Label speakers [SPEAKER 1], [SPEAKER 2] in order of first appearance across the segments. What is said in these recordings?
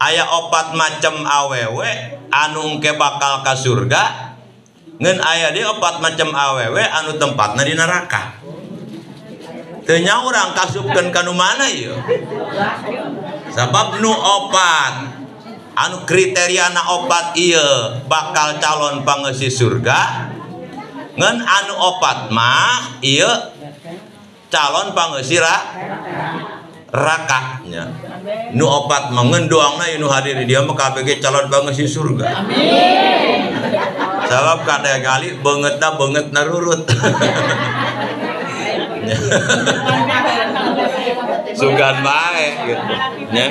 [SPEAKER 1] aya 4 macam awewe anu engke bakal ka surga ngan aya dia 4 macam awewe anu tempatna di neraka. Teu nya urang kasupkeun ka nu mana ieu? Sabab nu 4 anu kriteriana 4 ieu bakal calon pangeusi surga ngan anu 4 mah ieu calon pangeusi rakanya. Nu 4 mah ngeun doangna nu hadir di dieu mah kabeh calon pangeusi surga. Amin. Sabab kadang kali beungeutna beungeut narurut. Sugan bae gitu nya.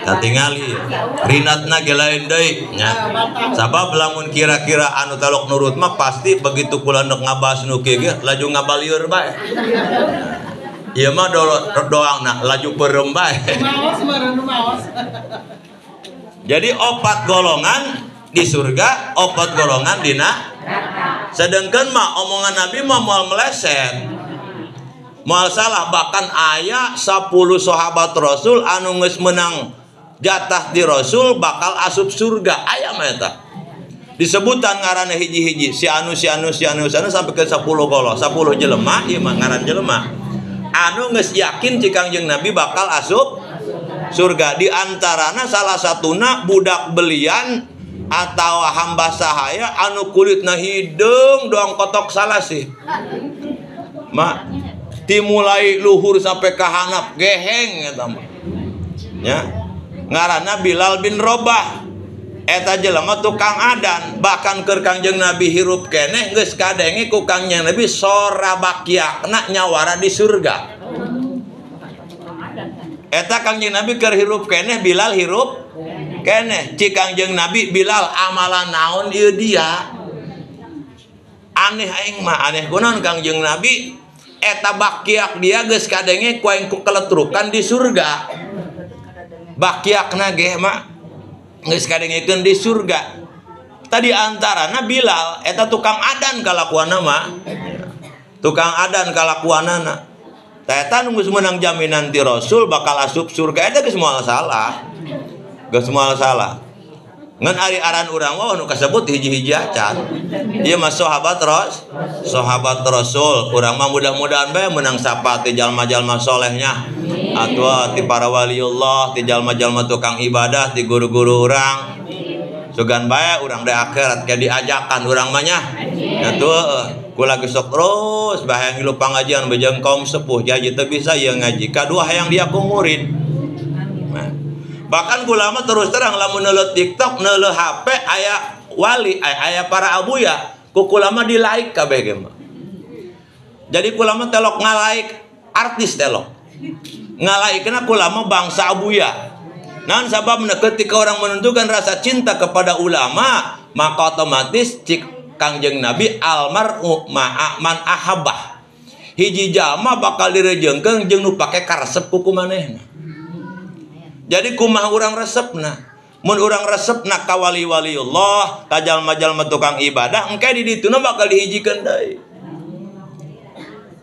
[SPEAKER 1] Katingali rinatna ge lain deui nya. Sabab lamun kira-kira anu talok nurut mah pasti begitu kula neuk ngabahas nu kieu ge laju ngabalieur bae. Ieu mah doangna laju peureum bae. Jadi 4 golongan di surga, 4 golongan dina. Sedangkan mah omongan Nabi mah moal meleset, moal salah. Bahkan aya 10 sahabat Rasul anu geus menang jatah di Rasul bakal asup surga. Aya mah eta. Disebutan ngaranna hiji-hiji si anu sampai ke 10 golo, 10 jelema ieu mah ngaran jelema anu geus yakin ci Kangjeng Nabi bakal asup surga. Di antarana salah satuna budak belian atau hamba sahaya anu kulitna hidung doang kotok salah sih mak dimulai luhur sampai ke hanap geheng eta mah nya ngaranna Bilal bin Robah. Eta jelema tukang adan, bahkan keur Kangjeng Nabi hirup keneh geus kadenge ku Kangjeng Nabi sora bakiakna nyawara di surga. Eta Kangjeng Nabi keur hirup keneh Bilal hirup keneh. Ci Kangjeng Nabi Bilal amalan naon ieu dia? Aneh aing mah aneh kunaon Kangjeng Nabi eta bakiak dia geus kadenge ku aing ku keletrukan di surga. Bakiakna ge mah geus kadengekeun di surga. Tadi antarana Bilal eta tukang adan kalakuanna mah. Tukang adan kalakuanana. Eta nu geus meunang jaminan ti Rasul bakal asup surga eta geus moal salah. Geus moal salah. Ngan ari aran urang wah nu kasebut hiji-hiji acan. Ieu mah sahabat Rasul. Urang mah mudah-mudahan bae meunang sapa ti jalma-jalma solehnya. Atau ti para waliullah, ti jalma-jalma tukang ibadah, ti guru-guru urang. Sugan bae urang di akhirat ke diajakan urang mah nya. Atuh kula geus sok terus bae ngilu pangajian bejeung kaum sepuh jadi teu bisa ieu ngaji. Kadua hayang dia ku murid. Bahkan kula mah terus terang lamun neuleut TikTok, neuleut HP aya wali, aya para abuya, ku kula mah di like kabeh ge mah. Jadi kula mah telok ngalaik artis telok. Ngalaikeuna kula mah bangsa abuya. Naon sababna ketika orang menunjukkan rasa cinta kepada ulama, maka otomatis cik Kangjeng Nabi almar'u ma'a man ahabah. Hiji jalma bakal direjeungkeun jeung nu pake karesep ku manehna. Jadi kumaha urang resepna? Mun urang resepna ka wali-waliullah, ka jalma-jalma tukang ibadah, engke di dituna bakal dihijikeun deui.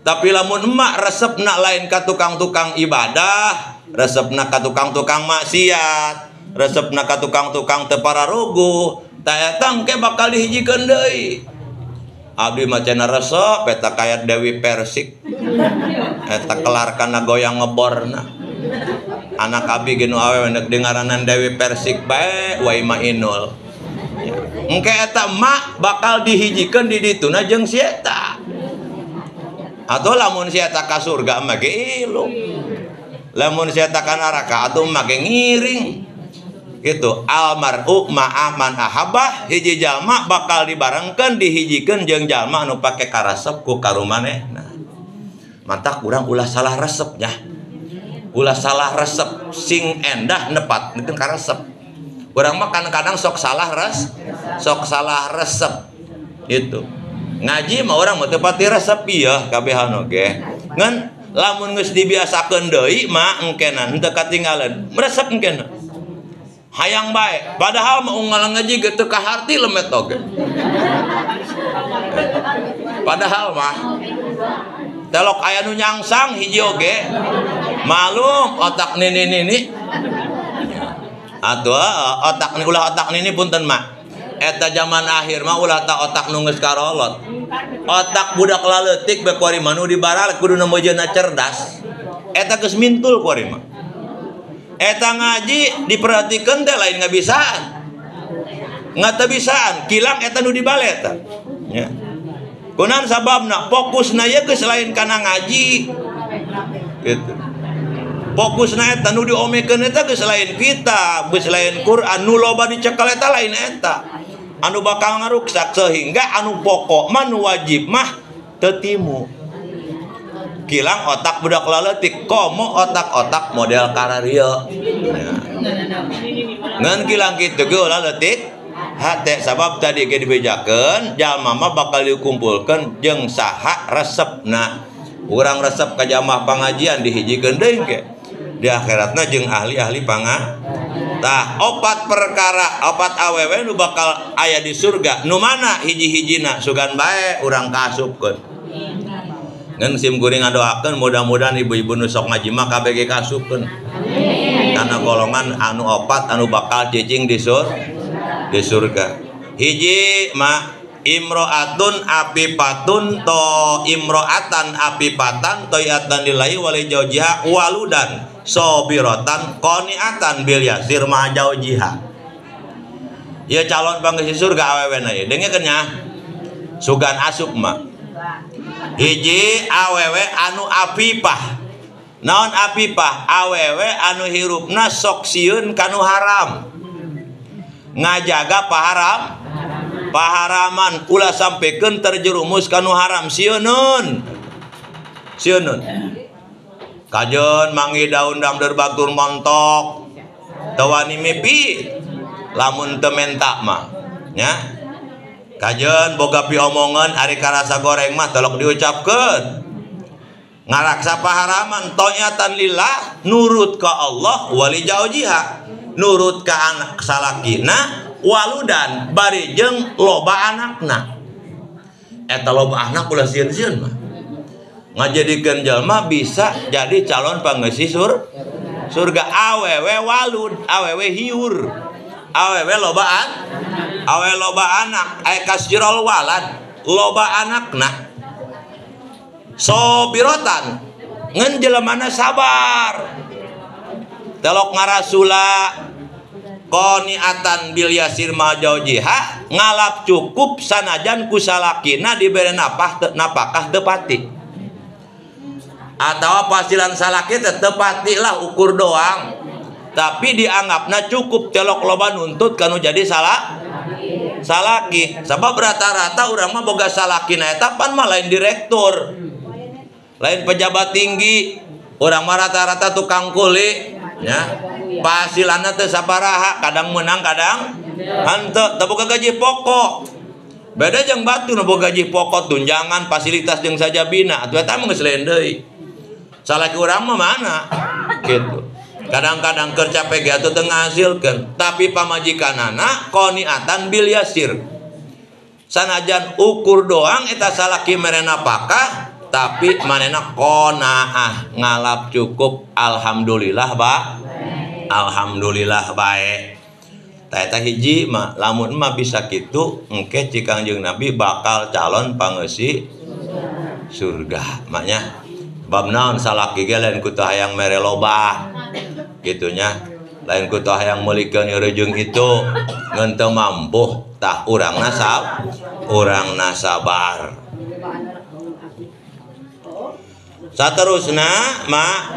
[SPEAKER 1] Tapi lamun emak resepna lain ka tukang-tukang ibadah, resepna ka tukang-tukang maksiat, resepna ka tukang-tukang teu pararugu, ta eta engke bakal dihijikeun deui. Abdi mah cenah resep eta kaya Dewi Persik. Eta kelar kana goyang ngeborna. Anak abi genu awewe neuk dengaranan Dewi Persik bae wa Mainul. Engke eta emak bakal dihijikeun di dituna jeung si eta. Atau lamun si eta ka surga mah ge ilu. Lamun si eta ka neraka atuh mah ge ngiring. Gitu. Almar'u ma'a man ahabah, hiji jalma bakal dibarengkeun dihijikeun jeung jalma anu pake karesep ku karumanehna. Mantak urang ulah salah resepnya. Ulah salah resep sing endah nepat neupkeun karesep. Urang mah kadang-kadang sok salah resep. Gitu. Ngaji mah urang mah teu pati resep ieu kabehan oge. Ngan lamun geus dibiasakeun deui mah engkena henteu katinggalan. Resep engkena. Hayang bae. Padahal mah unggal ngaji ge teu kaharti lemet oge. Padahal mah telok aya nu nyangsang hiji oge. Malum otak nini Atuh otak ulah otak ini punten mak. Eta zaman akhir mah ulah tak otak nu geus karolot. Otak budak laletik be kuari mah nu dibarale kudu neumeujeuna cerdas. Eta geus mintul kuari mah. Eta ngaji diperhatikeun teh lain ngabisaan. Ngata bisaan, kilang eta nu dibale eta. Nya. Kunaon sababna? Fokusna ye geus lain kana ngaji. Gitu. Fokusna eta nu diomekeun eta geus lain kitab, geus lain Quran, nu loba dicekel eta lain eta. Anu bakal ngaruksak sehingga anu pokok mah nu wajib mah teu timu. Kilang otak budak laletik, komo otak-otak model kararieu. Ngan kilang kitu ge ulah leutik hate sabab tadi ge dibejakeun jalma mah bakal dikumpulkeun jeung saha resepna. Urang resep ka jamaah pangajian dihijikeun deui ge. Di akhiratna jeung ahli-ahli tah opat perkara opat awewe nu bakal aya di surga nu mana hiji-hijina sugan bae urang kasupkeun ngan sim kuring ngadoakeun mudah-mudahan ibu-ibu nu sok ngaji mah kabeh ge kasupkeun kana golongan anu opat anu bakal cicing di surga hiji mah imro'atun apipatun to imro'atan apipatan toyatan lillahi wali jaujiha waludan sobirotan qoniatan bil yasir ma jaujiha. Ya calon pangisi surga awewe na ieu dengekeun nya. Sugan asup mah. Hiji awewe anu apipah. Naon apipah? Awewe anu hirupna sok sieun kanu haram. Ngajaga paharaman ulah sampekeun terjerumus kanu haram sieunun. Kajeun mangi daun damder batur montok tawani mimpi lamun teu menta mah nya kajeun boga piomongan ari karasa goreng mah tolok diucapkeun ngaraksa paharaman to'atan lillah nurut ka Allah wali jaujiha nurut ka anak salakina waludan bari jeung loba anakna eta loba anak ulah sieun-sieun mah ngajadikeun jalma bisa jadi calon pangeusi surga awewe walud awewe hiur awewe lobaan awewe loba anak ay kasjirol walad loba anakna sobirotan ngan jelemana sabar telok ngarasula qoniatan bil yasir ma jaujiha ngalap cukup sanajan kusalakina dibere napakah teu pati atau pasilan salaki tepati lah ukur doang tapi dianggapna cukup telok loba nuntut kanu jadi salaki sebab rata-rata urang mah boga salaki na eta pan mah lain direktur lain pejabat tinggi urang mah rata-rata tukang kuli nya pasilanna teu sabaraha kadang menang kadang henteu teu boga gaji pokok beda jeung batu nu boga gaji pokok tunjangan fasilitas jeung sajabina atuh eta mah geus lain deui salaki urang mah mana gitu kadang-kadang kerja PG atuh teu ngahasilkeun tapi pamajikanana qoniatan bil yasir sanajan ukur doang eta salaki mere napakah tapi manehna qanaah ngalap cukup alhamdulillah bae ta eta hiji mah lamun mah bisa kitu engke cikang jeung Nabi bakal calon pangeusi surga maknya bab naon salaki ge lain kudu hayang mere loba gitunya lain kudu hayang meulikeun reujung itu ngan teu mampu tah urangna sabar saterusna mah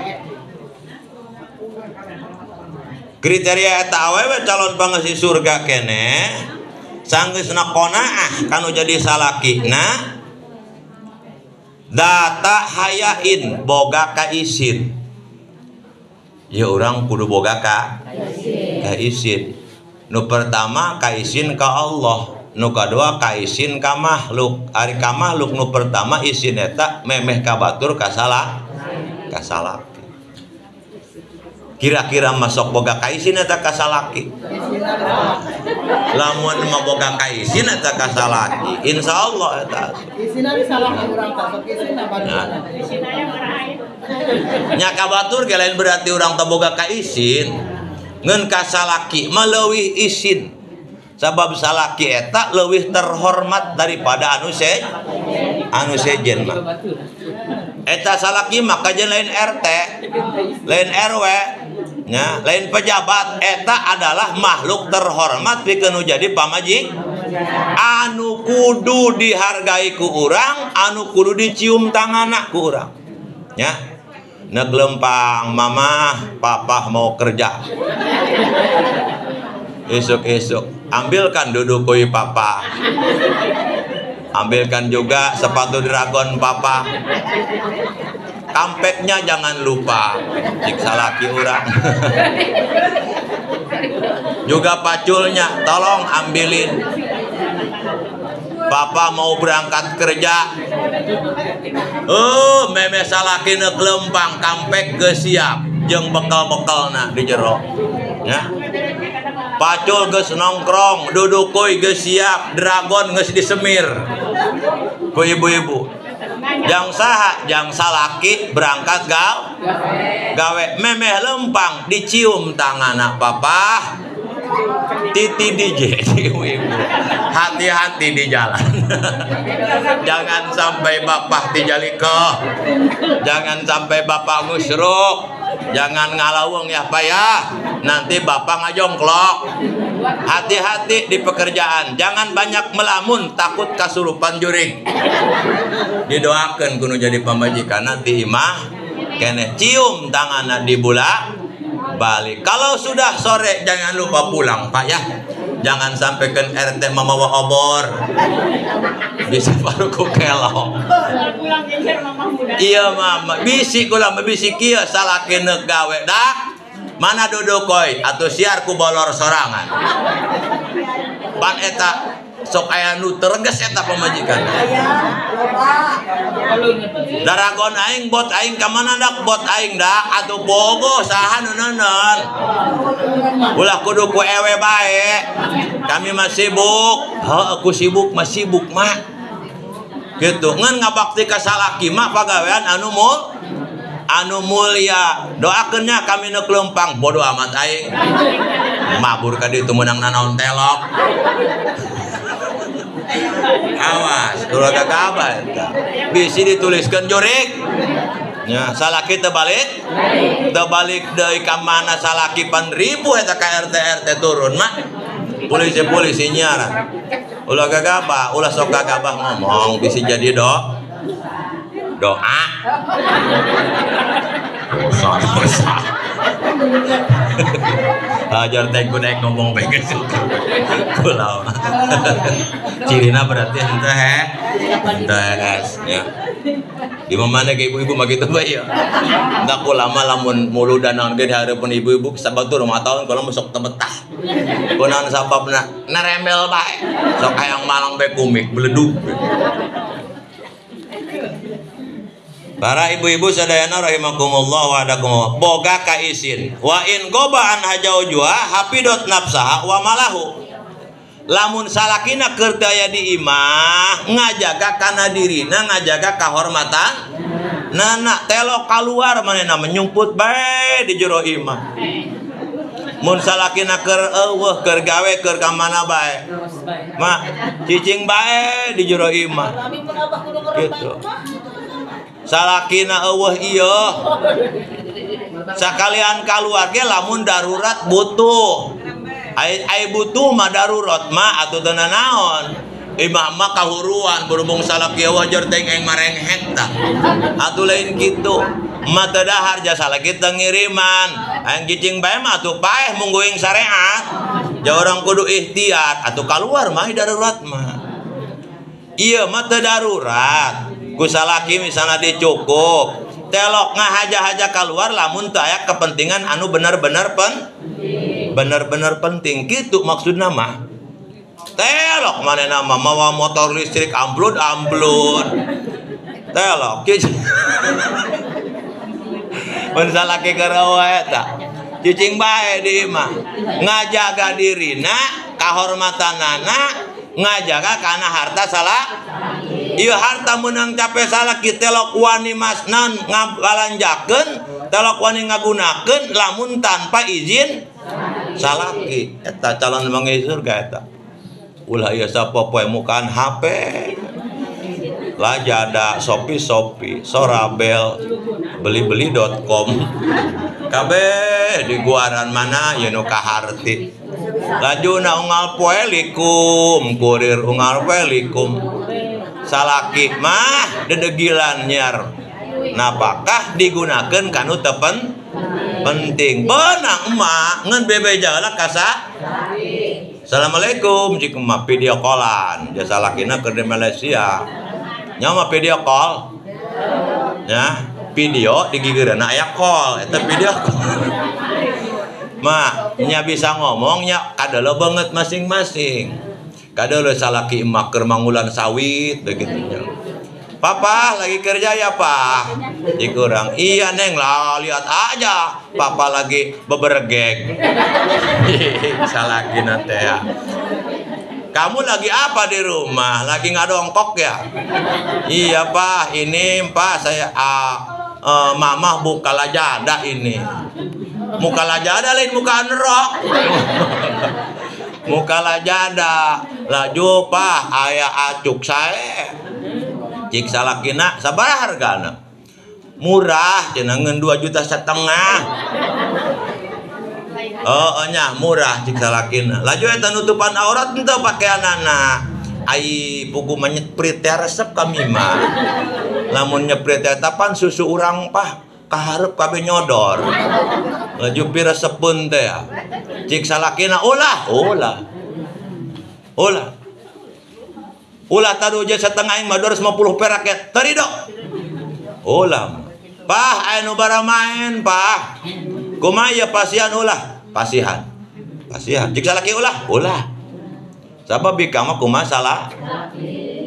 [SPEAKER 1] kriteria eta awewe calon pangeusi surga keneh sanggeusna qanaah kanu jadi salakina data hayain boga kaisin ya orang kudu boga kaisin nu pertama kaisin ka Allah nu kadua kaisin ka makhluk ari ka makhluk nu pertama isin eta memeh ka batur ka salaki kira-kira masuk boga kaisin eta ka salaki lamun mah boga kaisin eta ka salaki insyaallah eta
[SPEAKER 2] isina salah urang ka isin apa
[SPEAKER 1] nya kabatur ge lain berarti urang teu boga ka isin ngeun ka salaki meleuwih isin sabab salaki eta leuwih terhormat daripada anu sejen mah eta salaki mah kajen lain RT lain RW nya lain pejabat eta adalah makhluk terhormat pikeun jadi pamaji anu kudu dihargai ku urang anu kudu dicium tanganna ku urang nya neglempang mama papa mau kerja esok ambilkan duduk koi papa ambilkan juga sepatu dragon papa kampeknya jangan lupa siksa laki urang juga paculnya tolong ambilin papa mau berangkat kerja meme salaki neglempang kampek geus siap jeung bekal-bekalna di jero ya pacul geus nongkrong duduk koi geus siap dragon geus disemir ku ibu-ibu jang saha jang salaki berangkat gawe memeh lempang dicium tangan papa titi DJ ibu-ibu hati-hati di jalan jangan sampai bapak tijalike jangan sampai bapak musyruk jangan ngalaweng ya pak ya nanti bapak ngajongklok hati-hati di pekerjaan jangan banyak melamun takut kasurupan jurig didoakan kudu jadi pamajikan nanti imah kene cium tanganna di bulak balik kalau sudah sore jangan lupa pulang pak ya jangan sampai ke RT mamawa obor bisa baru ku kelok iya mama bisi kula bisi kieu salaki neuk gawe dak mana duduk koi atuh siar ku bolor sorangan pan eta sok aya nu tereges eta pamajikan daragon aing bot aing ka mana dak bot aing dak atuh bogoh saha nu neuneun ulah kudu ku ewe bae kami mah sibuk aku sibuk mah sibuk mah gitu ngan ngabakti ka salaki mah pagawean anu mulia doakeunnya kami neuk lempang bodoh amat aing mabur ka ditu meunang nanaon telok awas ulah gagabah eta bisi dituliskeun jurig nya salaki teu balik deui ka mana salaki pan ribu eta ka RT turun mah polisi nyiaran ulah gagabah ulah sok gagabah ngomong bisi jadi doa ajar teh kudu ngomong bae geus kulau cirina berarti henteu ya di mana ke ibu-ibu mah kitu bae ya da ku lama lamun muludan naon ge dihareupeun ibu-ibu sabatur 5 tahun kalau masuk teu betah kunaon sababna nerembel bae sok hayang malang bae kumik beledug. Para ibu-ibu sadayana rahimakumullah wa adakumullah boga ka isin wa in gobaan hajaujua hafidot nafsaha wa malahu lamun salakina keur aya di imah ngajaga kana dirina ngajaga kahormatan nana telok keluar manehna menyumput bae di jero imah mun salakina keur eueuh keur gawe keur ka mana bae mah cicing bae di jero imah gitu salakina eueuh ieu sakalian kaluarga lamun darurat butuh ai butuh mah darurat mah atuh teu naon imah mah kahuruan berhubung salaki wajar teh eng marenghet tah atuh lain kitu mah teu dahar jasa salaki teu ngiriman ang cicing bae mah atuh paeh mungguing syariat ja urang kudu ihtiyat atuh kaluar mah darurat mah ieu mah teu darurat ku salaki misalnya dicukup telok ngahaja-haja keluar lamun teu aya kepentingan anu bener-bener penting gitu maksudna mah telok manehna mah mawa motor listrik amblud telok mun salaki keur eta cicing bae di imah ngajaga dirina kahormatanana ngajaga kana harta Ieu harta meunang cape salaki telok wani masnan ngabalanjakeun, telok wani ngagunakeun lamun tanpa izin salaki. Eta calon mangge surga eta. Ulah ieu sapopoe mukaan HP. Lajada, Shopee, Sorabel, belibeli.com. Kabeh di guaran mana yeuna kaharti. Lajuna unggal poelikum, kurir unggal poelikum. Salaki mah dedegilan nyiar. Napakah digunakeun kanu teu penting. Beunang emak ngeun bebejala kasa. Assalamualaikum, jika mah video callan. Jasa lakina keur di Malaysia. Nya mah video call. Ya, video digigireuna aya call, eta video call. Mah nya bisa ngomongnya kadalo banget masing-masing. Kadalo salaki emak keur mangulan sawit begitunya. Papa lagi kerja ya, Pak? Dikurang. Iya, Neng, lah lihat aja. Papa lagi bebergeg. Salakina teh ya. Kamu lagi apa di rumah? Lagi ngadongkok ya? Iya, Pak. Ini, Pak, saya Mama buka lajada ini. Muka lajada lain muka nerok. Muka lajada. Laju, Pak, aya acuk saya. Cik salakina sabaraha hargana? Murah, cenah ngeun 2,5 juta. Oh nya murah cik salakina. Laju eta nutupan aurat henteu pakeanana. Ai pugu menyeprit teh resep kami mah. Lamun nyeprit eta pan susu urang pah kaharep kabeh nyodor. Laju pi resepeun teh. Cik salakina ulah. Ulah tadu je setengah yang 250 perak ya. Terido. Ulah. Pah aya nu bara main, Pah. Kumaha ya pasihan ulah? Pasihan. Cik salaki ulah. Sabab bikang mah kumaha salah?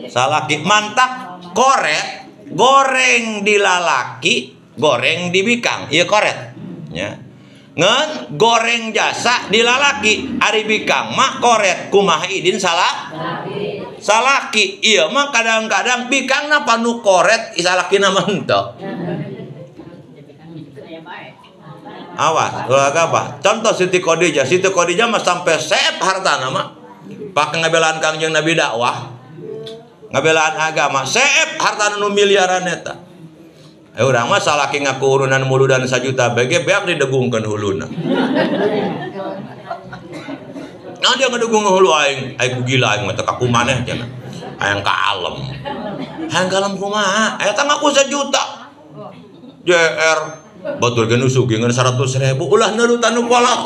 [SPEAKER 1] Salaki mantak koret goreng di lalaki, goreng di bikang. Ieu koret. Nya. Ngeun goreng jasa di lalaki, ari bikang mah koret kumaha idin salah? Salaki iya mah kadang-kadang bikangna panu koret salakina mah henteu. Awas, ulah apa? Contoh Siti Khadijah mah sampai sep hartana mah. Pak ngabelaan Kangjeng Nabi dakwah. Ngabelaan agama, sep hartana nu miliaran eta. Urang mah salaki ngaku urunan muludan 1 juta bege beak didegungkeun huluna. Nah dia ngedukung hulu aing gila aing mah teu kaku maneh cenah. Hayang kalem. Hayang kalem kumaha? Eta ngaku 1 juta. JR batur ge nu sugih ngeun 100.000 ulah neurutan nu pola.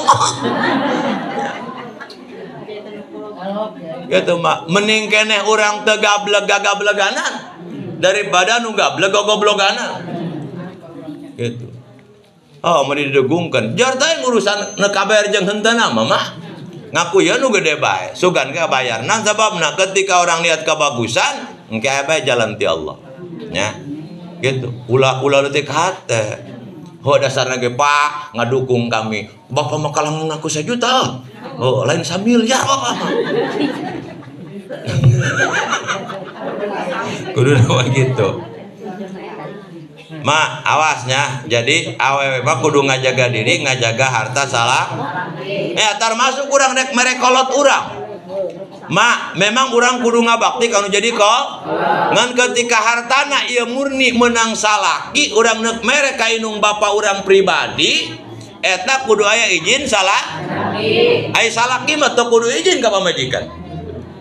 [SPEAKER 1] Gitu mah mending keneh urang teu gableg-gableganan daripada nu gableg gobloganan. Gitu. Oh mau didegungkeun. Jar teh urusan nekabayar jeung henteu mah. Ngaku ya nu gede bae, sugan ke bayar. Nah sebabna ketika orang lihat kebagusan, engke bae jalan ti Allah. Ya. Gitu. Ulah leutik hate. Ho dasarna ge Pak ngadukung kami. Bapak mah kalang ngaku 1 juta. Oh, lain 1 miliar Bapak mah. Kudu gitu. Ma, awasnya. Jadi awewe mah kudu ngajaga diri, ngajaga harta salah. Termasuk urang rek merekolot urang. Ma, memang urang kudu ngabakti kanu jadi kol. Ngan ketika hartana ieu murni menang salaki, urang neuk mere ka inung bapa urang pribadi, eta kudu aya izin salah. Ai salaki mah teu kudu izin ka pamajikan.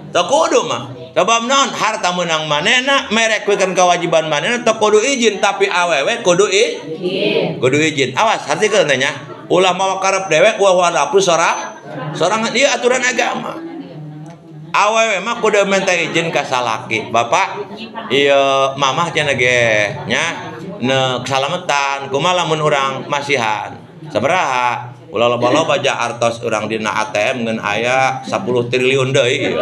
[SPEAKER 1] Teu kudu mah. Sebab naon harta menang manehna merekeun kewajiban manehna teu kudu izin tapi awewe kudu izin. Awas hartikeun teh nya. Ulah mawa karep dewek wa dapur sorangan ieu aturan agama. Awewe mah kudu minta izin ka salaki. Bapak ieu mamah cenah ge nya neuk salametan kumaha lamun urang masihan. Sabaraha? Ulah loba-loba ja artos urang dina ATM ngeun aya 10 triliun deui.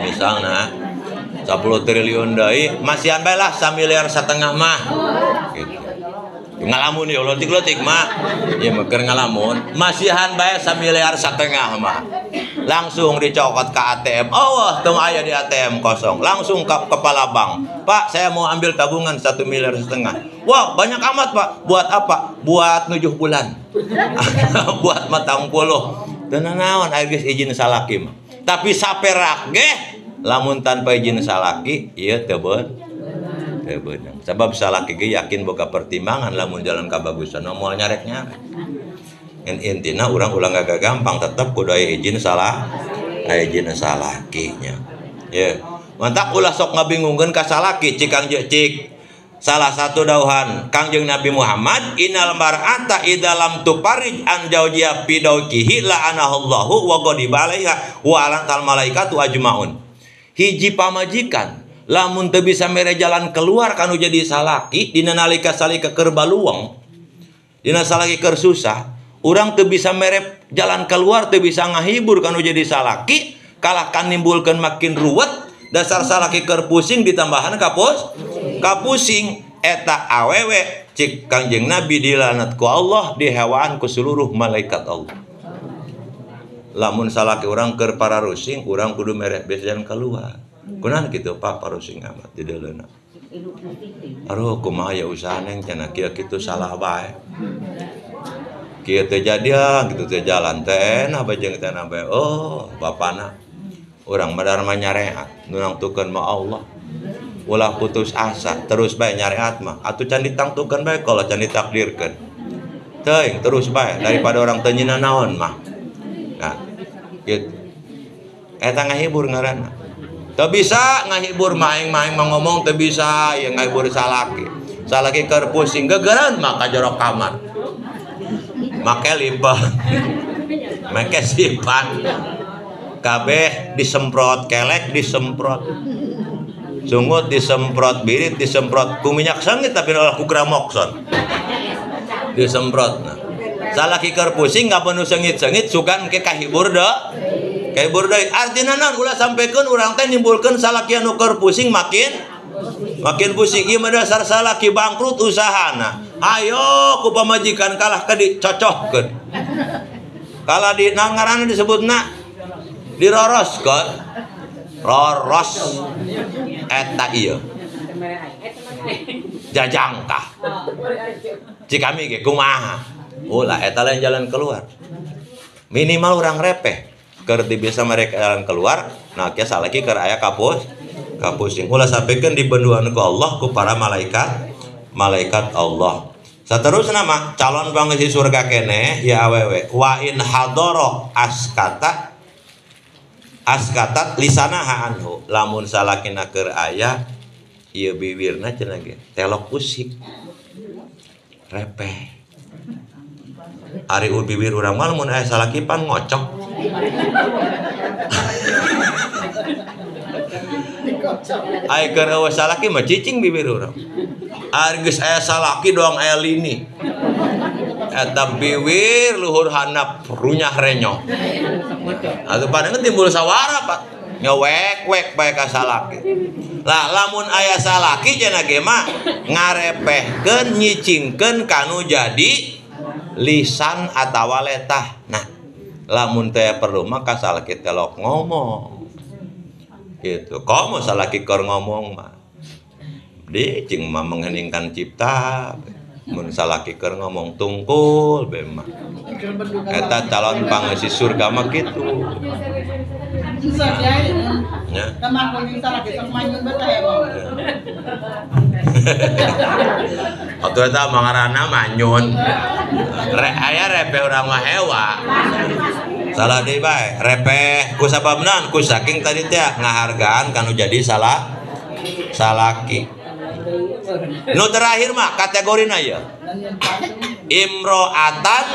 [SPEAKER 1] Misalna 10 triliun deui, masihan bae lah 1,5 miliar mah. Gitu. ngalamun ya letik-letik mah ya meker ngalamun masihan bae 1,5 miliar mah langsung dicokot ke ATM. Oh tong aya di ATM kosong, langsung ke kepala bank, Pak saya mau ambil tabungan 1,5 miliar. Wah banyak amat Pak. Buat apa? Buat 7 bulan. Buat matang puluh dan naon air geus izin salaki mah. Tapi saperak ge lamun tanpa izin salaki ieu teu beunang. Sebab salaki ge yakin boga pertimbangan lamun jalan kabagusan moal nyarek-nyarek. Intina urang ulang gak gampang tetep kudu aya izin izin salakinya. Ya. Mantap ulah sok ngabingungkeun ka salaki cik salah satu dauhan Kangjeng Nabi Muhammad innal mar'ata idalam tuparij an jaujiya pidaukihi la'anahullahu wa ghadiba 'alaiha wa alantal malaikatu ajmaun. Hiji pamajikan lamun teu bisa mere jalan keluar kanu jadi salaki dina nalika salaki keur baluang dina salaki keur susah urang teu bisa mere jalan keluar teu bisa ngahibur kanu jadi salaki kalah kan nimbulkeun makin ruwet dasar salaki keur pusing ditambahan kapusing eta awewe cik Kangjeng Nabi dilanat ku Allah dihewaan ku seluruh malaikat Allah. Lamun salaki urang keur pararusing urang kudu mere jalan keluar. Kunaon kitu Pak parusing amat di deuleuna. Aduh kumaha ya usaha neng cenah kieu kitu salah bae. Kieu teh jadian kitu teh jalan teh nah bajeng teh na bae. Oh bapana urang madar mah nyareat nu nangtukeun mah Allah. Ulah putus asa terus bae nyareat mah atuh can ditangtukeun bae kalau can ditakdirkeun. Teuing terus bae daripada orang teu nyina naon mah. Nah, gitu. Eta ngahibur ngaranna. Teu bisa ngahibur maing ngomong teu bisa ya ngahibur salaki. Salaki keur pusing gegeran mah ka jero kamar. Make limpah. Make sipan. Kabeh disemprot kelek disemprot. Sungut disemprot birit disemprot ku minyak sengit tapi olah ku gramokson. Disemprot. Nah. Salaki keur pusing ngapeun seungit-seungit sugan ke kahibur deui. Artina naon ulah sampekeun urang teh nimbulkeun salaki anu keur pusing makin pusing. Ieu mah dasar salaki bangkrut usahana. Ayo ku pamajikan kalah ka dicocokkeun. Kalah di ngaranna disebutna diroroskeun. Roros eta ieu. Jajangkah. Cikami ge kumaha? Ulah eta lain jalan keluar. Minimal urang repeh keur bisa mereka jalan keluar. Nah kieu salaki keur aya kapusing. Ulah sampikeun dibenduan ku Allah ku para malaikat Allah. Saterusna mah calon pangisi surga keneh ya awewe. Wa in hadara askatat lisanaha anhu. Lamun salakina keur aya ieu bibirna cenah ge telok usik. Repeh. Ari bibir urang mah mun aya salaki pan ngocok. Ai keur eueuh salaki mah cicing bibir urang. Ari geus aya salaki doang aya lini. Eta bibir luhur handap runyah renyong. Atuh padangeun timbul sawara Pak. Nyewek-wek bae ka salaki. Lah lamun aya salaki cenah ge mah ngarepehkeun nyicingkeun kanu jadi lisan atawa letah. Nah, lamun teh perlu mah ka salaki telok ngomong. Gitu. Komo salaki keur ngomong mah. Di cing mah mengheningkan cipta. Mun salaki keur ngomong tungkul be mah. Eta calon pangeusi surga mah kitu. Nya. Kamar kun salaki sok manyun betah ya, Bang. Atuh eta mangarana manyun. Aya repeh urang mah hewa. Salah deui bae, repeh ku sababna ku saking tadi teh ngahargaan kanu jadi salaki. Nu terakhir mah kategorina ya. Imro'atan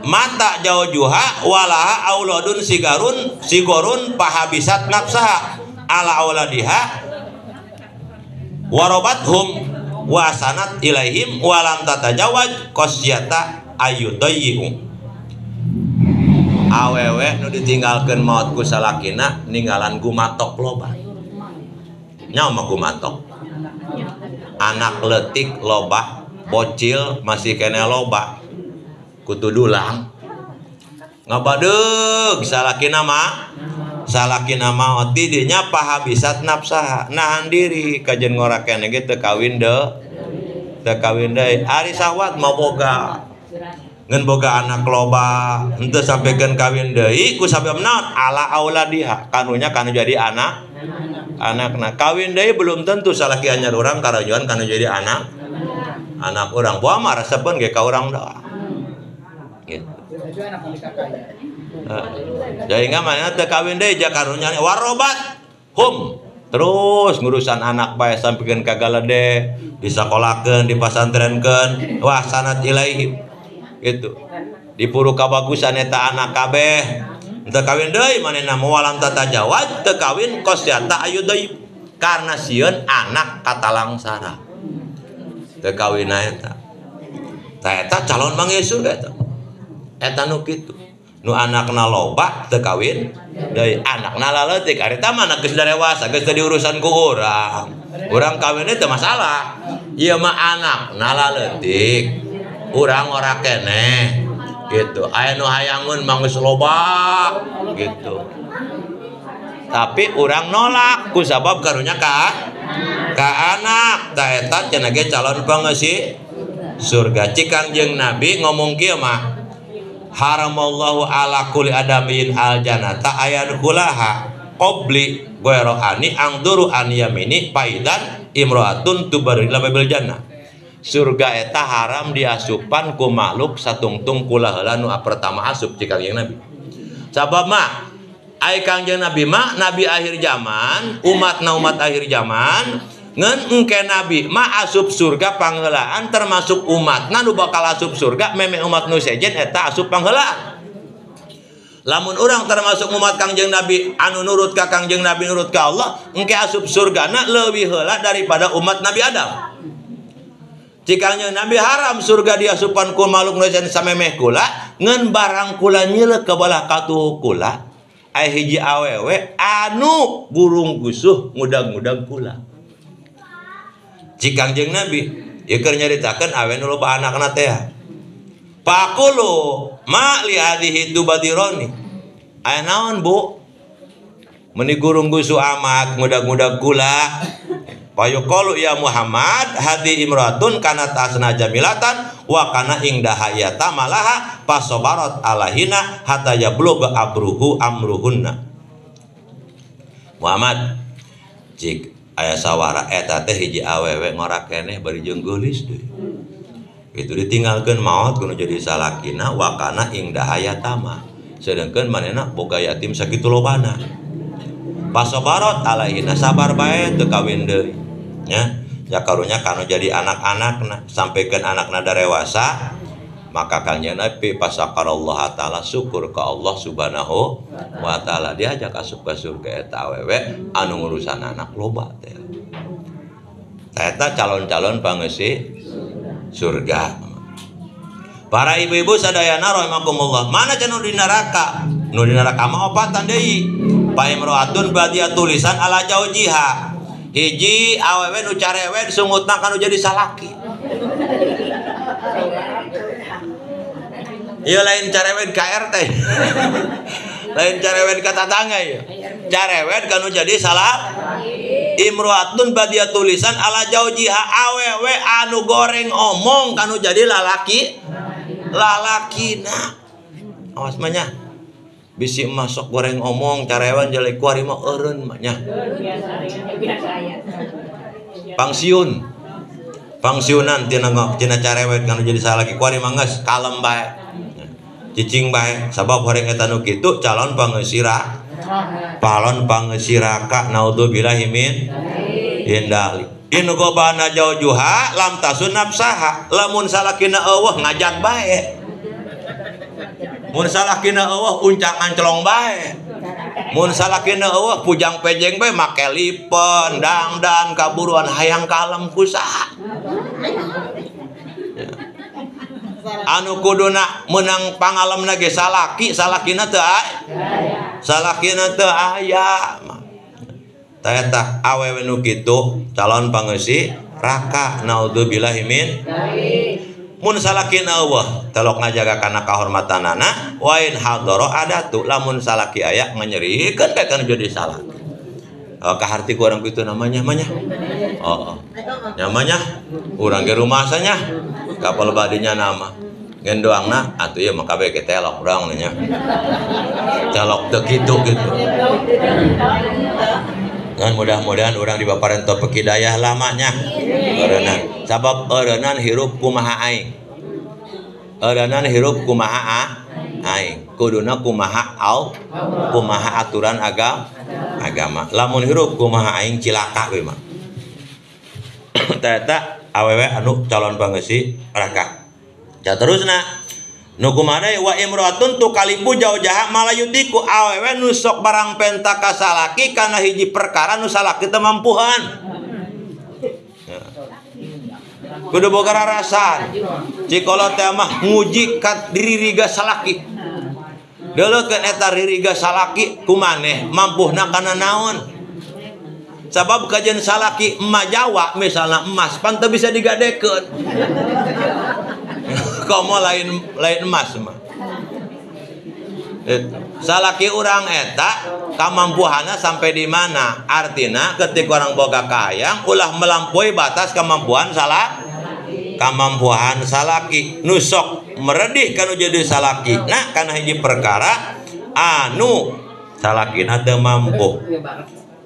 [SPEAKER 1] mata jaujuha walaha auladun sigorun pahabisat nafsaha ala auladiha warobathum wasanat ilaihim walam tatajawaj qasyata ayudayyi'u. Awewe nu ditinggalkeun maot ku salakina ninggalan gumatok loba. Nyaho mah gumatok? Anak leutik loba bocil masih kena loba kutu dulang ngabadeg salaki nama oti dinya pahabisat nafsah nahan diri kajen ngorakeun ge teu kawin deui ari sawat mau boga ngan boga anak loba henteu sampikeun kawin deui ku sabab naon ala auladiha kanunya kanu jadi anakna kawin deui belum tentu salaki anyar urang karajuan kanu jadi anak urang buah mah resepkeun ge ka urang doang gitu. Jadi nggak mana teu kawin deui ja karunya warobat hum terus ngurusan anak bae sampikeun ka galede disakolakeun dipasantrenkeun wah sanad ilaihim gitu dipuru kabagusan eta anak kabeh teu kawin deui manehna mualam tatajawad teu kawin qosyata ayu deui karena sieun anak katalangsara teu kawin eta calon manggesul eta nu kitu nu anakna loba teu kawin deui anakna laleutik ari tah mah geus dewasa geus teu diurusan ku urang kawin teh masalah ieu mah anakna laleutik urang ora keneh gitu aya nu hayangeun mah geus loba gitu tapi urang nolak ku sabab karunya ka anak tah eta cenah ge calon pangeusi surga cikang jeung nabi ngomong kieu mah haramallahu ala kulli adamin al jannata ayadkhulaha qabli ghairani angduru an yamini faidan imraatun tubarila babil jannah surga eta haram diasupan ku makhluk satungtung kula heula nu pertama asup cik kangjeng nabi sabab mah ai kangjeng nabi mah nabi akhir zaman umat akhir zaman ngan engke nabi mah asup surga pangheulaan termasuk umatna nu bakal asup surga meme umat nu sejen eta asup pangheulaan lamun urang termasuk umat kangjeng nabi anu nurut ka kangjeng nabi nurut ka Allah engke asup surgana leuwih heula daripada umat nabi Adam cikangjeng nabi haram surga diasupan ku makhluk nu sejen samemeh kula ngan barang kula nyeuleuk ka balah katuh kula aya hiji awewe anu gurung gusuh ngudag-ngudag kula cikangjeng nabi ieu keur nyaritakeun awe nu loba anakna teh paqulu ma li hadhihi tubadironi aya naon bu meuni gurung gusu amat ngudag-ngudag kula payuqalu ya Muhammad hadi imratun kanat asna jamilatan wa kana ingdaha hayata malaha pasobarat alahina hatta yablugha amruhunna Muhammad cik aya sawara eta teh hiji awewe ngora keneh bari jeung geulis deui. Itu ditinggalkeun maot kudu jadi salakina wa kana ing dahayatama. Sedengkeun manehna boga yatim sakitu lobana. Pasobarot alaina sabar bae teu kawin deui. Nya, jakarunya kanu jadi anak-anakna sampikeun anakna darewasa maka kangjeng Nabi pasakarallah taala syukur ka Allah subhanahu wa taala diajak asup ka surga eta awewe anu ngurusan anak loba teh. Eta calon-calon pangeusi surga. Para ibu-ibu sadayana rahimakumullah, mana cenah di neraka? Nu di neraka mah opatan deui. Pa imroatun badia tulisan ala jaujiha. Hiji awewe nu carewe disungutna kanu jadi salaki. Iya lain carewet ka RT. Lain carewet ka tatangga ieu. Carewet kanu jadi salah. Imroatun badia tulisan ala jaujiha awewe anu goreng omong kanu jadi lalakina. Awas mah nya. Bisi masuk goreng omong carewan jelek kuari mah eureun mah nya. Pangsiunan tina carewet kanu jadi salaki kuari mah geus kalem bae. Cicing bae sabab horeng eta nu kitu calon pangeusiraka naudzubillahi min indali inu gobana jaujuha lam tasun nafsaha lamun salakina eueuh ngajak bae mun salakina eueuh uncang ancelong bae mun salakina eueuh pujang pejeng bae make lipen dangdan kaburuan hayang kalem kusaha anu kuduna menang pangalemna ge salakina teu aya tah eta awewe nu kitu calon pangeusi raka. Naudzubillahi min mun salaki Allah telok ngajaga kana kahormatanana wa in hadoro adatu lamun salaki aya nganyerikeun kayak jadi salaki. Kaharti ku orang itu namanya namanya urang ge rumasanya kapal badinya nama ngen doangna atuh ieu mah kabeh ge telok urang nya telok teu kitu gitu. Dan mudah-mudahan orang dibaparan topik hidayah lamanya eureunana sabab eureunana hirup kumaha aing eureunana hirup kumaha aing kuduna kumaha kumaha aturan agama lamun hirup kumaha aing cilaka we mah eta awewe anu calon pangeusi raka terusna nu kumaha wa imratun tu kalibu jauh jaha malayutiku awewe nu sok barang penta ka salaki kana hiji perkara nu salaki teu mampuhan kudu boga rarasan cikolot teh mah nguji ka diri riga salaki deuleukeun eta ririga salaki kumaneh mampuhna kana naon sabab kajian salaki emak Jawa misalnya emas pan teu bisa digadekeun komo lain emas mah salaki urang eta kamampuhanna sampai di mana artina ketika orang boga kahayang ulah melampaui batas kemampuan salaki nusok meredih kanu jadi salaki nah kana hiji perkara anu salakina teu mampu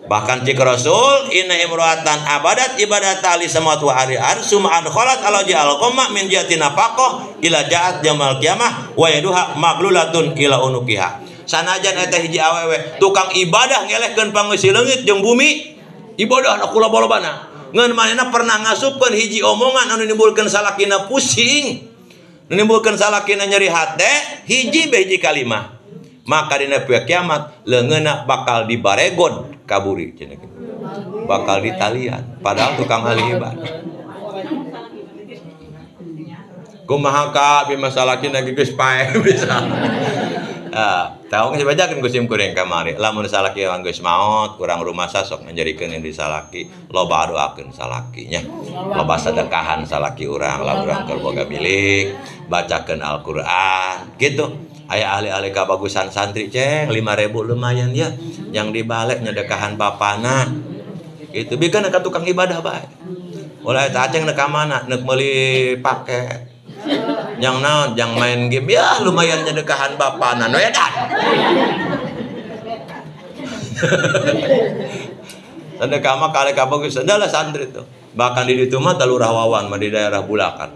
[SPEAKER 1] bahkan cik Rasul inna imroatan abadat ibadat ali samawati wa ari'an summa adkhalat ala ja'al qamma min jihati nafaqah ila ja'at jamal qiyamah wa yaduha maglulatun ila unukiha sanajan eta hiji awewe tukang ibadah ngelehkeun pangeusi leungit jeung bumi ibadahna kula balobana ngeun manehna pernah ngasupkeun hiji omongan anu nimbulkeun salakina pusing nimbulkeun salakina nyeri hate hiji hiji kalimah maka dina poe kiamat leungeunna bakal dibaregon kaburi cenah kitu bakal ditalian padahal tukang ahli ibadah kumaha ka bimasalakina geus pae bisa tahu geus bajakeun ku sim kuring kamari lamun salaki geus maot urang rumasa sok ngajarikeun di salaki loba doakeun salakinya loba sedekahan salaki urang lamun urang keur boga milik bacakeun Al-Qur'an gitu. Aya ahli-ahli kabagusan santri ceng 5.000 lumayan ya yang dibalik nyedekahan bapana gitu bikeun ka tukang ibadah bae ulah eta aceng neuk ka mana neuk meuli paket yang naon yang main game ya lumayan nyedekahan bapana no edan sedekah mah kali kabagusan adalah santri tuh bahkan di ditu mah talurah wawan mah di daerah Bulakan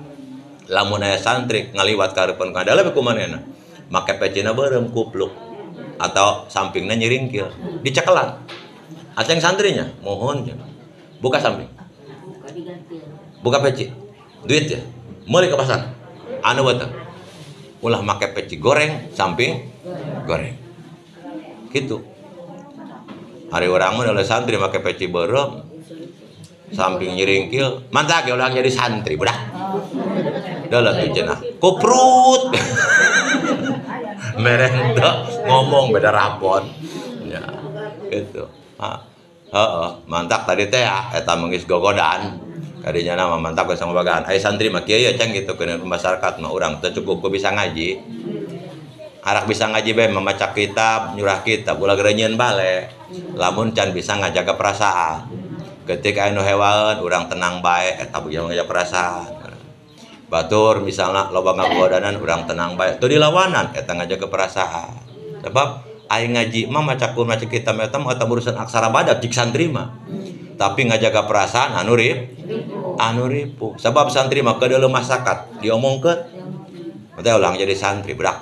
[SPEAKER 1] lamun aya santri ngaliwat ka hareupeun ka dalam kumanehna make pecina beureum kupluk atau sampingnya nyiringkil dicekelan aceng santrinya mohon buka samping buka peci duit ya meuli ke pasar anu beuteung ulah make peci goreng samping goreng gitu hari urang mah oleh santri make peci beureum samping nyiringkil mantap ge ulah jadi santri budak dalah tuh cenah kuprut merenda ngomong beda rapon ya gitu mantap tadi teh eta menggis gogodan kadinya nama mantap geus ngabagaan aya santri mah kieu ya ceng gitu ke masyarakat mah urang teu cukup ku bisa ngaji arak bisa ngaji bae membaca kitab nyurah kitab ulah gereunyeun bale lamun can bisa ngajaga perasaan ketika anu hewan urang tenang bae eta buja ngajaga perasaan batur misalnya loba ngagodanan urang tenang bae teu dilawanan eta ngajaga perasaan sebab aing ngaji mah maca Qur'an maca kitab eta mah urusan aksara badak cik santri mah tapi ngajaga perasaan anu ripu sebab santri mah kedeuleu masyarakat diomongkeun teh ulang jadi santri budak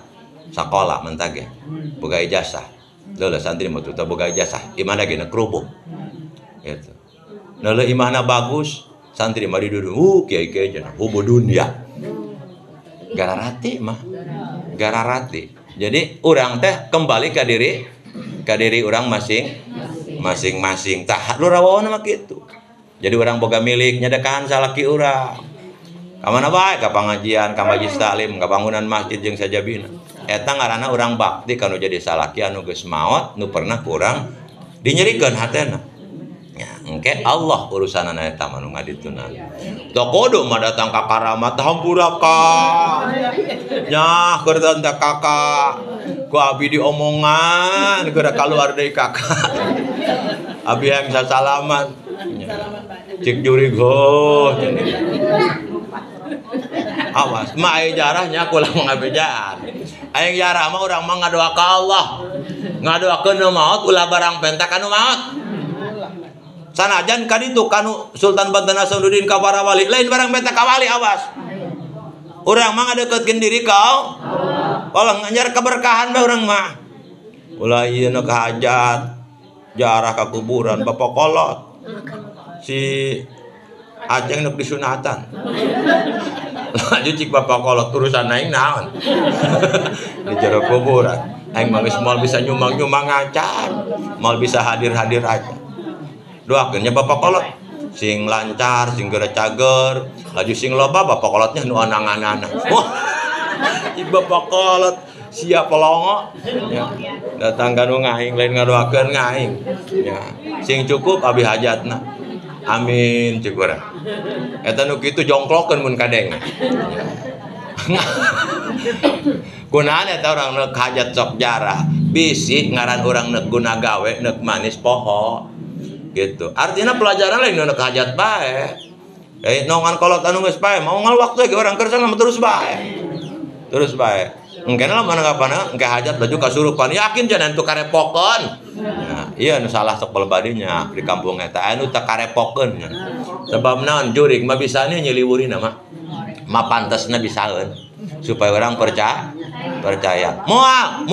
[SPEAKER 1] sakola mentage boga ijazah leuleus santri mah teu boga ijazah imana ge na kerubuk gitu leuleus imahna bagus santri mah didudu kiai-kiai cenah hubu dunya gararati mah gararati jadi urang teh kembali ka diri urang masing-masing tah lurawaona mah kitu jadi urang boga milik nyedekahan salaki urang ka mana bae ka pangajian ka majelis taklim ka bangunan masjid jeung sajabina eta ngaranna urang bakti kanu jadi salaki anu geus maot nu pernah kurang dinyerikeun hatena ya Engke Allah urusanana eta mah nu ngaditunan. Teu kudu mah datang ka karamat hampura ka. Nyah keur tanta kakak. Ku abi diomongan geura kaluar deui kakak. Abi yang sasalaman. Cik jurig ho. Awas, mah aya jarahnya kulang ngabejaan. Aya jarah mah urang mah ngadoa ka Allah. Ngadoakeun maot ulah barang pentak anu maot. Sanajan kaditu kanu Sultan Banten Hasanuddin ka para wali lain barang beta ka wali awas. Urang mah ngadeukeutkeun diri kau. Kalau nganjar keberkahan mah urang mah. Ulah ieu na hajat jarah ka kuburan Bapak Kolot. Si Aceng nuk disunatan. Lanjut cik Bapak Kolot urusan aing naon. Di jero kuburan. Aing mah geus moal bisa nyumbang-nyumbang acan. Moal bisa hadir-hadir aja. Doakeun nya Bapak Kolot sing lancar, sing geura cager, laju sing loba Bapak Kolotnya nu anang-anana. Wah. Cik Bapak Kolot siap pelongo. Ya. Datang ka nu ngaing lain ngadoakeun ngaing. Ya. Sing cukup abi hajatna. Amin cik urang. Eta nu kitu jongklokeun mun kadeng. Gunaan eta urang neuk hajat sok jarah. Bisi ngaran urang neuk guna gawe neuk manis poho. Gitu. Artinya pelajaran lain neuk hajat bae. Nongan kolot anu geus bae, mau ngal waktu ge urang keur mah terus bae. Terus bae. Engke lah manangapana engke hajat baju kasurupan yakin jangan teu karepokeun. Ya, iya nu salah sok balebadinya di kampung eta anu teu karepokeun nya. Sebab naon jurig mah bisanya nyeliwurina mah. Mah pantesna bisaeun supaya orang percaya. Moal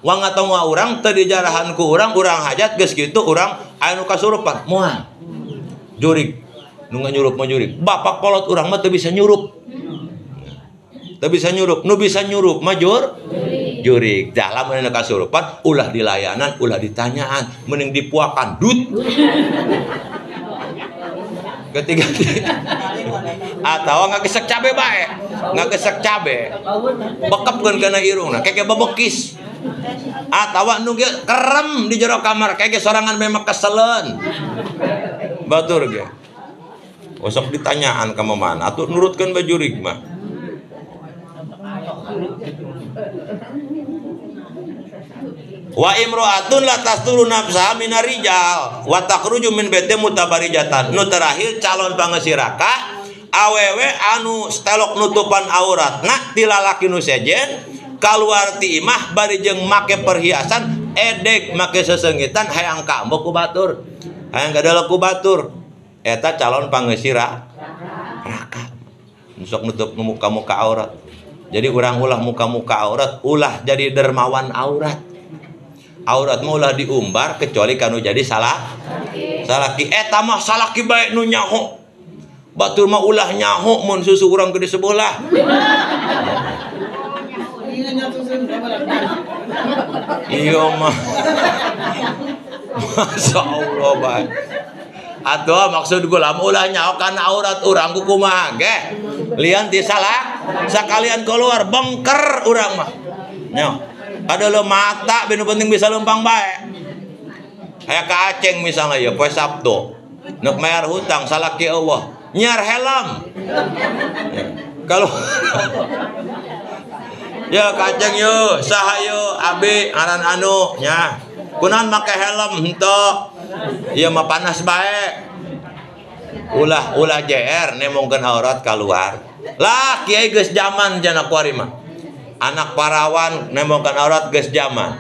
[SPEAKER 1] wang ngatawa urang teu dijarahan ku urang hajat geus kitu urang anu kasurupan. Moal. Jurig nu nganyurup mah jurig. Bapak Kolot urang mah teu bisa nyurup. Teu bisa nyurup, nu bisa nyurup mah jurig. Dah lamun anu kasurupan ulah dilayanan, ulah ditanyaan, mending dipuakan dut. Ketiga atau ngagesek cabe bae. Ngagesek cabe. Bekepkeun kana irungna, keke bebekis. Atawa nu ge kerem di jero kamar, keke sorangan memang keseleun. Batur ge. Osok ditanyaan ka mana, atuh nurutkeun bajurig mah. Wa imro'atun la tasturu nafsaha minar rijal wa takhruju min baiti mutabarijatan. Nu terakhir calon pangeusiraka awewe anu stelok nutupan auratna ti lalaki nu sejen kaluar ti imah bari jeung make perhiasan edek make sesengitan hayang kambok ku batur. Hayang gadeuleuk ku batur. Eta calon pangeusiraka. Sok nutup muka-muka aurat. Jadi urang ulah muka-muka aurat, ulah jadi dermawan aurat. Aurat mah ulah diumbar kecuali kanu jadi salaki. Eta mah salaki bae nu nyaho. Batur mah ulah nyaho mun susu urang gede sebelah. Iya mah. Masya Allah bae. Atuh maksud gula ulah nyaho kana aurat urang kumaha ge. Lian ti salah sakalian keluar bengker urang mah. Nyaho. Ada lo mata benu penting bisa lempang bae. Aya ka Aceng misalnya ya poe Sabtu. Neuk mayar hutang salaki Allah. Nyar helm. Kalau ya ka Aceng yo, saha yo, abi aran anu nya. Kunaon make helm henteu. Ieu mah panas bae. Ulah JR nemongkeun aurat keluar. Lah kiai geus zaman jana kuari mah. Anak parawan nemongkeun aurat geus zaman.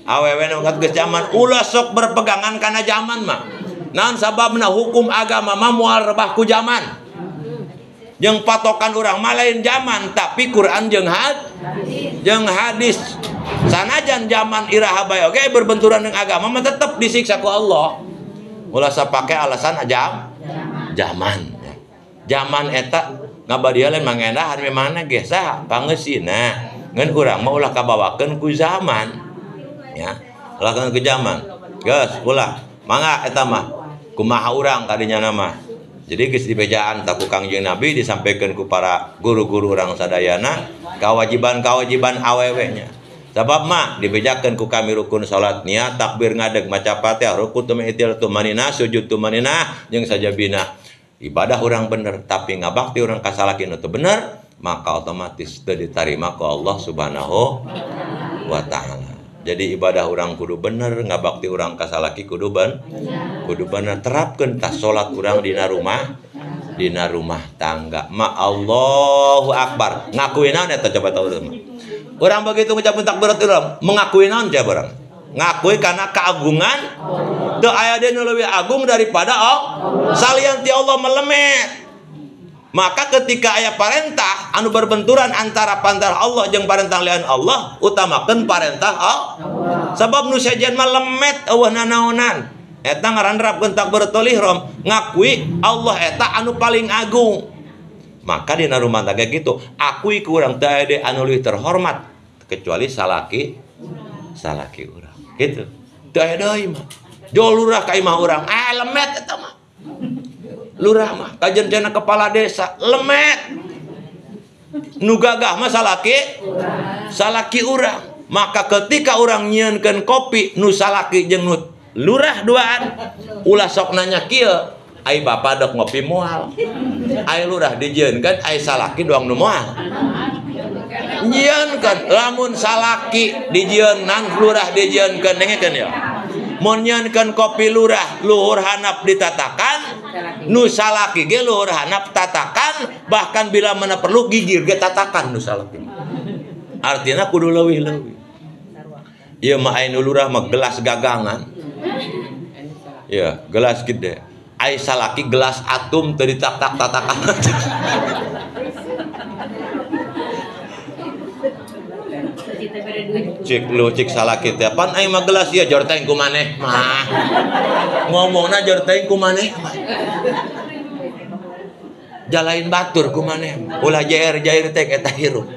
[SPEAKER 1] Awewe nemongkeun geus zaman. Ulah sok berpegangan kana zaman mah. Naon sababna hukum agama mah moal rebah ku zaman. Jeung patokan urang mah lain zaman, tapi Quran jeung hadis. Sanajan zaman iraha bae oge berbenturan dengan agama mah tetep disiksa ku Allah. Ulah sapake alasan zaman. Zaman eta ngabadieu lain mangendahan memangna ge saha pangeusina. Ngan urang mah ulah kabawakeun ku zaman. Ya, ulah ku zaman. Geus ulah. Mangga eta mah kumaha urang kadinya nama. Jadi geus dibejaan taku Kangjeng Nabi disampaikan ku para guru-guru urang sadayana kewajiban-kewajiban awewe nya. Sabab mah dibejakeun ku kami rukun salat niat takbir ngadeg maca Fatihah rukun tumitil tumanina sujud tumanina jeung sajabina. Ibadah orang bener tapi ngabakti orang kasalaki nu teu bener maka otomatis teu ditarima ku Allah Subhanahu wa taala. Jadi ibadah orang kudu bener ngabakti orang kasalaki kudu bener terapkeun tah salat urang dina rumah tangga. Ma Allahu Akbar. Ngakuin naon eta coba tahu mah. Orang begitu ngucapkeun takbiratul ihram, mengakui naon ja barang? Ngakui karena keagungan teu aya deui nu leuwih agung daripada Allah. Salian ti Allah melemet. Maka ketika aya parentah anu berbenturan antara pantara Allah jeung parentah lian Allah, utamakeun parentah Allah. Sabab nu sejen mah lemet eueuh nanaonan. Eta ngaranrapkeun takbiratul ihram, ngakui Allah eta anu paling agung. Maka dina rumah tangga gitu, akui ku urang teu aya anu leuwih terhormat kecuali salaki urang. Gitu. Teu aya deui mah. Jo lurah ka imah urang, lemet eta mah. Lurah mah kajenjana kepala desa, lemet. Nu gagah mah salaki urang. Maka ketika urang nyieunkeun kopi nu salaki jeung nu lurah duaan, ulah sok nanya kieu. Ai bapa dok ngopi moal, ai lurah dijieunkeun, ai salaki doang nu moal. Nyieunkeun lamun salaki dijieunnan lurah dijieunkeun dengekeun ya. Mun nyieunkeun kopi lurah luhur handap ditatakan, nu salaki ge luhur handap tatakan, bahkan bila mana perlu gigir ge tatakan nu salaki. Artinya kudu leuwih-leuwih. Ieu mah ai nu lurah mah gelas gagangan. Ya, gelas gede. Ai salaki gelas atum teu ditak-tak-tatakan. Cik salaki teh pan ai mah gelas ieu jor teh ku maneh mah. Ngomongna jor teh ku maneh. Jalain batur ku maneh. Ulah jair teh eta hirup.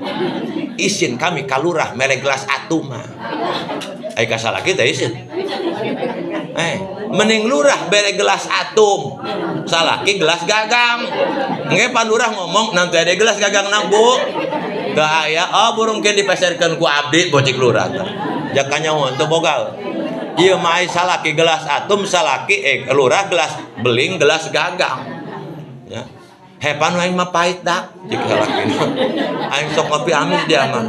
[SPEAKER 1] Isin kami kalurah mere gelas atum mah. Ai ka salaki teh isin. Mending lurah bere gelas atum, salaki gelas gagang. Engge pan lurah ngomong nanti ada gelas gagang na Bu. Teu aya, burung keun dipeserkeun ku abdi bocik lurah teh. Jakanya teu boga. Ieu mah salaki gelas atum, salaki lurah gelas beling gelas gagang. Ya. Hepan aing mah pahit dak cik salaki. Aing sok ngopi amis dia mah.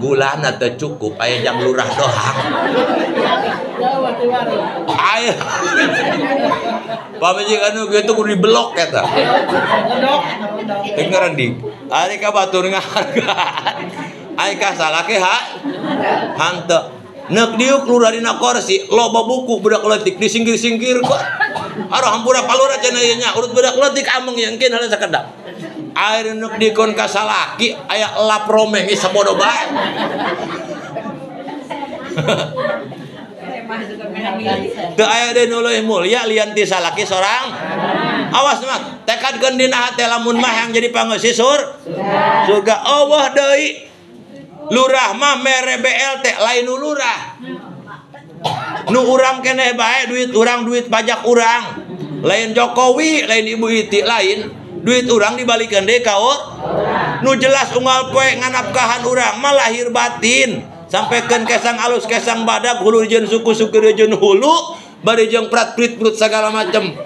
[SPEAKER 1] Gulana teu cukup aya jang lurah doang. Aya. Pamajikan nu kitu kudu diblok eta. Dengeran di. Ari ka batur ngahargaan. Ai ka salaki hanteu. Neuk diuk lurah dina kursi, loba buku budak leutik disingkir-singkir kok. Aduh hampura palura cenah ieu nya, urut budak leutik ameng yangkeun hale sakedap. Air neuk dikon ka salaki aya elap romeh ge sabodo bae. Teu aya deui nu leuwih mulya lian ti salaki sorang. Awas mah tekadkeun dina hate lamun mah yang jadi pangeusi surga Allah deui. Lurah mah mere BLT lain nu lurah. Nu urang keneh bae duit urang duit pajak urang. Lain Jokowi, lain Ibu Iti lain. Duit urang dibalikeun deui ka nu jelas unggal poe nganapkahan urang mah lahir batin. Sampaikeun kesang alus kesang badak hulu jeung suku-suku jeung hulu bari jeung prat-prit perut segala macem.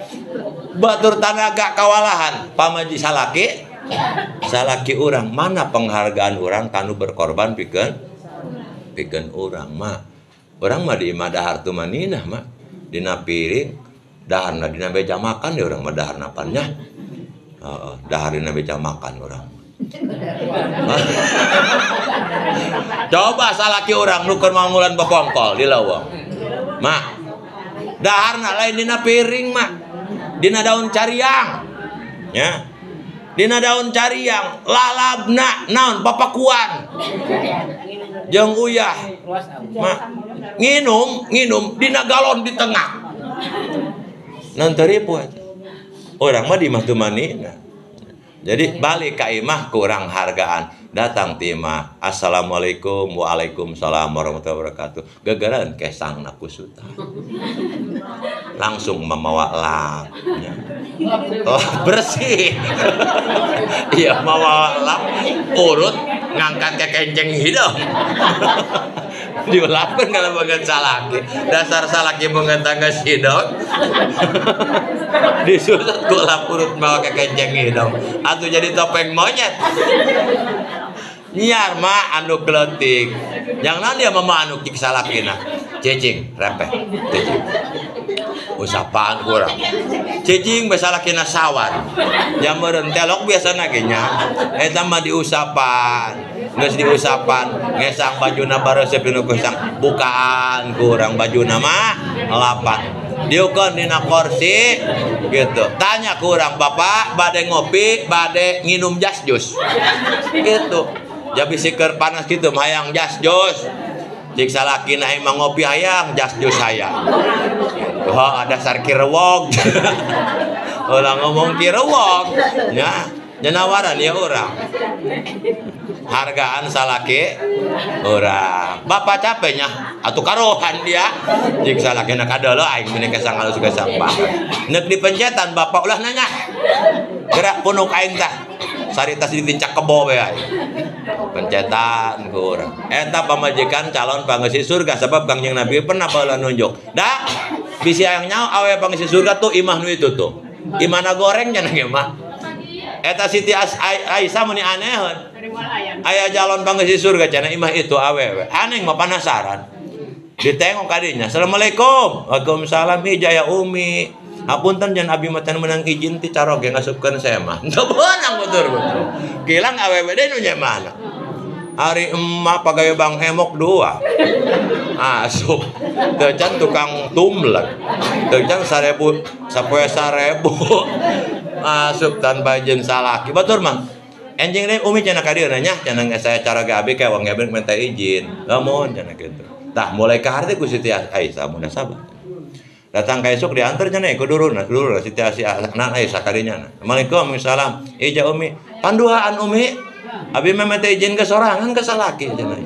[SPEAKER 1] Batur tanaga kawalahan pamaji salaki urang mana penghargaan urang kanu berkorban pikeun urang mah. Urang mah di imah dahar tu maninah mah dina piring daharna dina meja makan ya urang mah daharna pannya. Dahar dina meja makan urang. Coba salaki urang nu keur mangulan bepongkol di leuweung. Mak. Daharna lain dina piring mah. Dina daun cariang. Ya. Dina daun cariang, lalabna naon papakuan. Jeung uyah. Mak. Nginum dina galon di tengah. Naon teu ripu eta. Urang mah di imah teu manina. Jadi balik ka imah kurang hargaan. Datang ti imah, assalamualaikum waalaikumsalam warahmatullahi wabarakatuh. Gegeran kesangna kusutan. Langsung memawa lap. Oh, bersih. Iya mawa lap urut ngangkat ke kenceng hidung. diulangkan kalau banget salaki dasar salaki banget tangga sidok disusut ku lapurut bawa ke kenceng hidung atau jadi topeng monyet nyiar mah anu kletik yang nanti dia mama anu cik salakina cicing repeh cicing usapan kurang cicing besalakina sawan yang meureun telok biasana ge nya eta mah diusapan geus diusapan ngesang bajuna baresep dina kusang bukaan kurang bajuna mah lapan diukeun dina kursi gitu tanya kurang bapak bade ngopi bade nginum jas jus gitu jadi siker panas gitu hayang jas jus cik salakina emang ngopi hayang jas jus hayang wah ada sar kirewog orang ngomong kirewog ya jenawaran ya orang hargaan salaki orang bapak capeknya atuh karohan dia cik salakina kadalo aing meuni kesang halus kesang banget neuk dipencetan bapak ulah nanya gerak punuk aing tah saritas ditincak kebo we pencetan kurang eta pamajikan calon pangeusi surga sebab Kangjeng Nabi pernah baheula nunjuk da bisi hayang nyaho awe pangeusi surga tuh imah nu itu tuh imana goreng cenah ge mah eta Siti Aisyah meni aneheun aya calon pangeusi surga cenah imah itu awewe aneh mah penasaran ditengok kadinya assalamualaikum waalaikumsalam hijaya umi apunten jan abi matan menang izin ti caroge ngasupkeun saya mah teu beunang betul-betul kilang awewe deui nu nya mana hari emak pagawe Bang Hemok 2 asup teu can tukang tumlek teu can 1000 sapoe 1000 asup tanpa izin salaki batur mah enjing deui umi cenah ka dieu nya cenah saya caroge abi ka wong ngebeng minta izin lamun cenah kitu tah mulai ka harti ku Siti Aisyah mun sabar datang ka esuk diantar cenah ku dulurna Siti Aisyah kadinya Assalamualaikum salam ija umi panduaan umi abi mah minta izin ke sorangan ke salaki cenah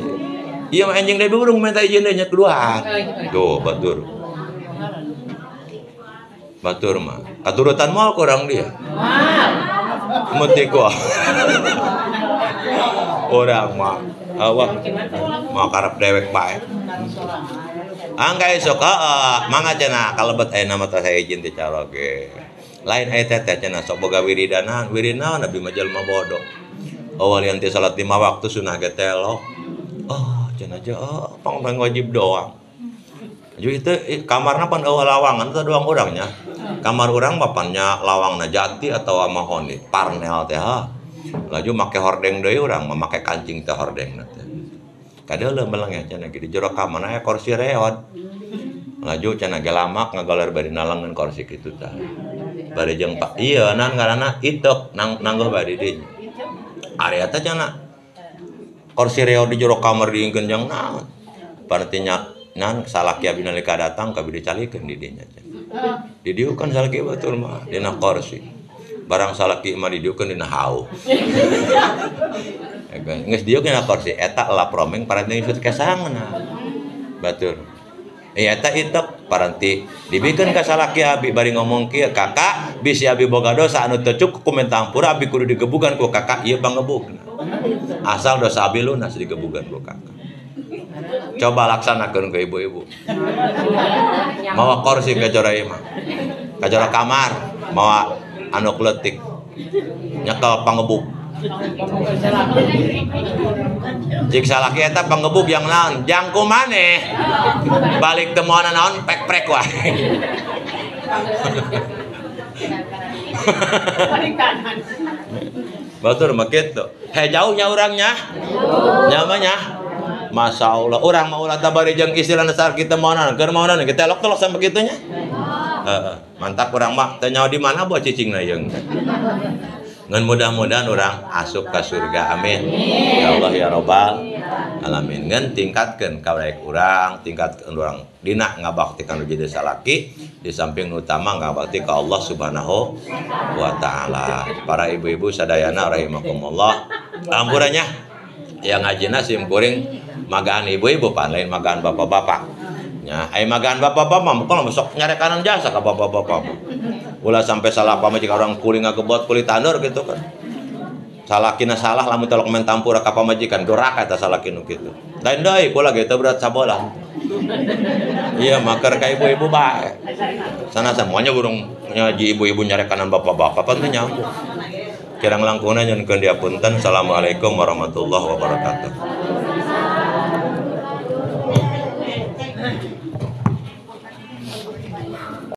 [SPEAKER 1] ieu mah anjing deui burung minta izin deui nya keluar tuh batur mah katurutan moal kurang dia muti ku orang mah awak mau karep dewek bae angka esok mangga cenah kalebet aya nama teh izin ti caroge lain aya teh cenah sok boga wiridana wirina nabi mah jalma bodoh awal yang ti salat 5 waktu sunah ge telo cenah aja pang wajib doang jadi itu kamarna pan eueuh lawangan teh doang urangnya kamar urang bapannya lawangna jati atau mahoni parnel teh laju make hordeng deui urang mah make kancing teh hordengna teh kadeuleum melang cenah di jero kamar aya kursi reot laju cenah ge lamak ngagoler bari nalangeun kursi kitu tah bari jeung Pak ieu nan ngaranna itok nanggoh bari dinya area teh cenah kursi reot di jero kamar diingkeun jeung naon panetinya nan salaki abi nalika datang ka dicalikeun di dinya di dieu kan salaki batur mah dina kursi barang salaki mah didieukeun dina hau geus dieu kana kursi eta elap romeng paranti isut kesangna batur eta itek paranti dibikeun ka salaki abi bari ngomong kieu kakak bisi abi boga dosa anu teu cukup ku minta ampura abi kudu digebugan ku kakak ieu pangebugna asal dosa abi lunas digebugan ku kakak coba laksanakeun ke ibu-ibu mawa kursi kajora ieu mah kajora kamar mawa anu kletik nyekel pangebuk jik salaki eta pangebuk yang naon jangku maneh balik teu moana naon pek-prek wae batur mah kitu jauhnya urangnya nyamanya Masya Allah, orang mau ulah tabari jeung istilah dasar kita moanan, keur moanan kita telok-telok sampai gitunya. Mantap orang mah teu nyaho di mana buat cicingna yeung. Ngan mudah-mudahan orang asup ka surga. Amin. Ya Allah ya Rabbal alamin. Ngan tingkatkeun kaulaek urang, tingkatkeun urang dina ngabaktikeun jadi salaki, di samping utama ngabakti ka Allah Subhanahu wa taala. Para ibu-ibu sadayana rahimakumullah. Ampurannya yang ngajina sim kuring magaan ibu-ibu pan lain magaan bapak-bapak nya ai magaan bapak-bapak mah kalau besok nyarekanan jasa ka bapak-bapak ulah sampai salah pamah jika orang kuring ngagebot kulit tandur gitu kan salakina salah lamun telok men tampura ka pamajikan doraka eta salakinu kitu Lain deui kula ge teu berat sabolang. Iya makar ka ibu-ibu bae. Sana semuanya burung ngaji ibu-ibu nyarekanan bapak-bapak pan teh nyambung. Kirang langkungna nyuwun diapunten. Assalamualaikum warahmatullahi wabarakatuh.